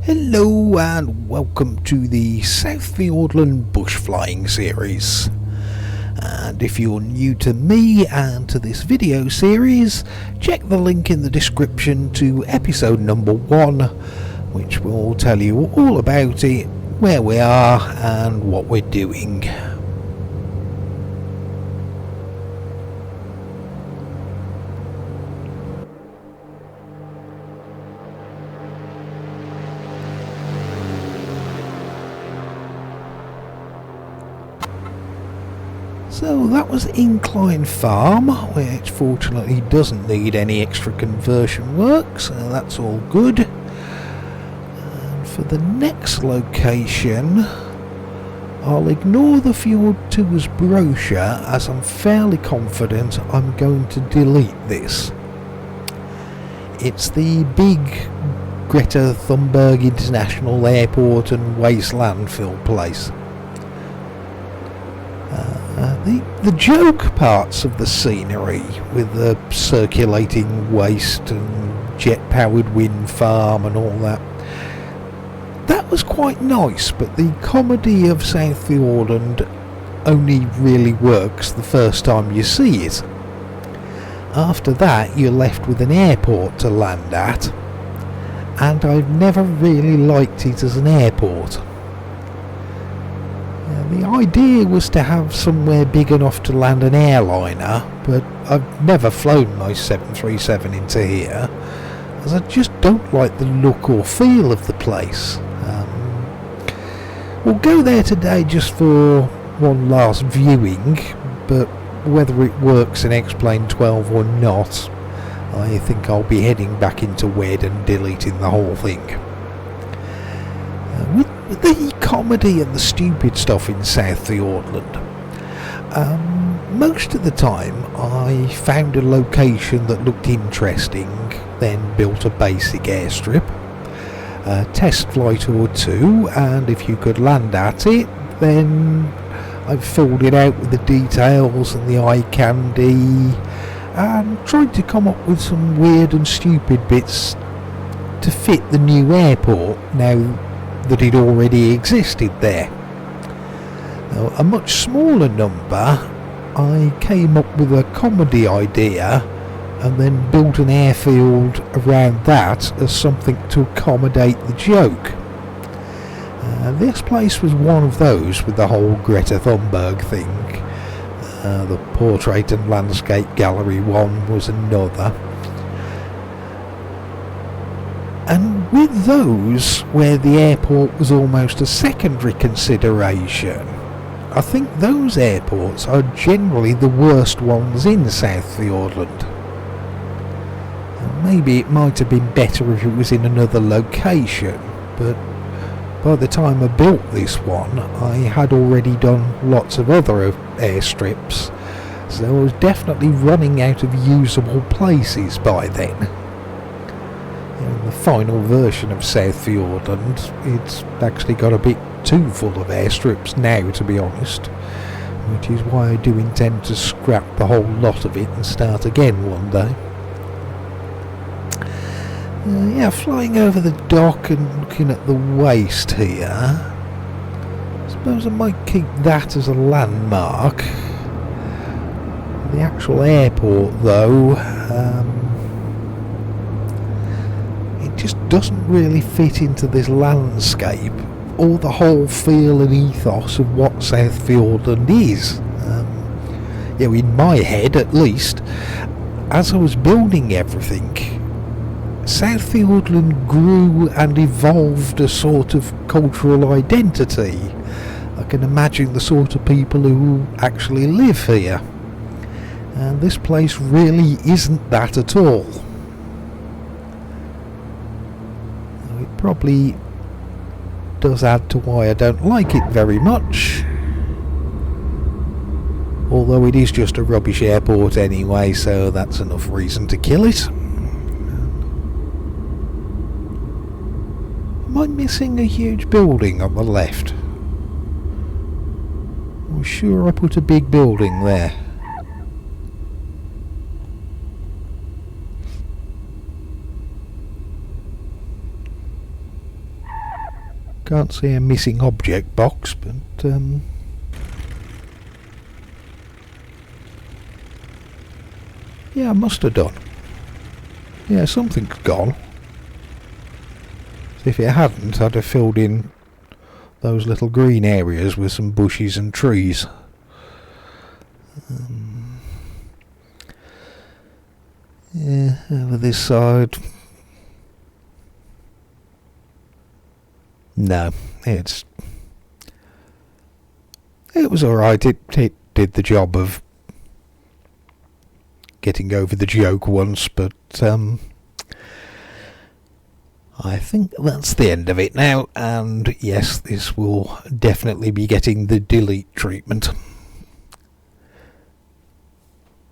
Hello and welcome to the South Fiordland Bush Flying series. And if you're new to me and to this video series, check the link in the description to episode number 1, which will tell you all about it, where we are and what we're doing. So that was Incline Farm, which fortunately doesn't need any extra conversion work, so that's all good. And for the next location, I'll ignore the Fjord Tours brochure as I'm fairly confident I'm going to delete this. It's the big Greta Thunberg International Airport and Waste Landfill place. The joke parts of the scenery, with the circulating waste and jet-powered wind farm and all that, that was quite nice, but the comedy of South Fiordland only really works the first time you see it. After that, you're left with an airport to land at, and I've never really liked it as an airport. The idea was to have somewhere big enough to land an airliner, but I've never flown my 737 into here, as I just don't like the look or feel of the place. We'll go there today just for one last viewing, but whether it works in X-Plane 12 or not, I think I'll be heading back into WED and deleting the whole thing. With the comedy and the stupid stuff in South Fiordland, most of the time I found a location that looked interesting, then built a basic airstrip, a test flight or two, and if you could land at it, then I filled it out with the details and the eye candy, and tried to come up with some weird and stupid bits to fit the new airport now that it already existed there. Now, a much smaller number, I came up with a comedy idea and then built an airfield around that as something to accommodate the joke. This place was one of those with the whole Greta Thunberg thing. The Portrait and Landscape Gallery one was another. And with those, where the airport was almost a secondary consideration, I think those airports are generally the worst ones in South Fiordland. Maybe it might have been better if it was in another location, but by the time I built this one, I had already done lots of other airstrips, so I was definitely running out of usable places by then. In the final version of South Fiordland, it's actually got a bit too full of airstrips now, to be honest, which is why I do intend to scrap the whole lot of it and start again one day. Yeah, flying over the dock and looking at the waste here, I suppose I might keep that as a landmark. The actual airport, though, it just doesn't really fit into this landscape or the whole feel and ethos of what South Fiordland is. In my head at least, as I was building everything, South Fiordland grew and evolved a sort of cultural identity. I can imagine the sort of people who actually live here, and this place really isn't that at all. It probably does add to why I don't like it very much, although it is just a rubbish airport anyway, so that's enough reason to kill it. Am I missing a huge building on the left? I'm sure I put a big building there. Can't see a missing object box, but yeah, I must have done. Yeah, something's gone. If it hadn't, I'd have filled in those little green areas with some bushes and trees. Yeah, over this side. No, it was alright. It did the job of getting over the joke once, but I think that's the end of it now, and yes, this will definitely be getting the delete treatment.